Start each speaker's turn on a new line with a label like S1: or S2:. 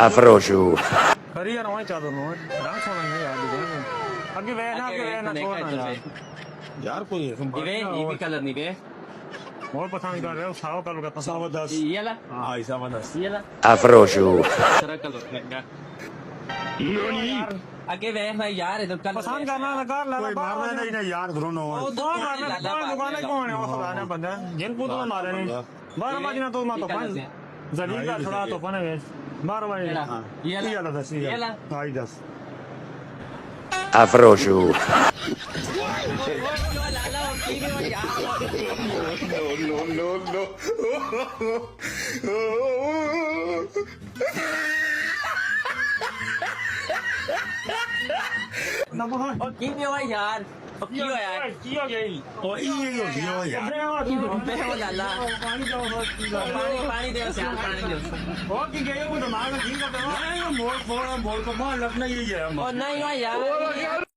S1: Afroju.
S2: खरी यार वहीं चादर में डांस होना नहीं यार आगे वे ना छोड़ना यार यार कोई
S3: इवे ये भी कलर नहीं बे
S2: और पसंद कर रहे हो सावा कलर का सावा 10
S3: ये ला
S2: हाँ सावा 10
S3: ये ला
S1: Afroju.
S3: सारा कलर है आगे वे भाई यार इधर कलर
S2: पसंद करना ना कर ला कोई मारना नहीं ना यार दोनों और दो मारना दुकान कौन है वो खुदा ने बंदा जिन को तो मारे नहीं 12 बजे ना तो मैं तो पांच जलील का थोड़ा तो पाने में 12 बजे ये ला 10 ये ला हाँ 10
S1: Afroju.
S3: और की भी हुआ यार की हुआ यार
S2: की हो गई ओ ये हो यार
S3: बे हो लाला पानी दे यार पानी दे
S2: और की गई वो दिमाग ठीक करता है मोड़ को मार लगना ही है
S3: और नहीं हुआ यार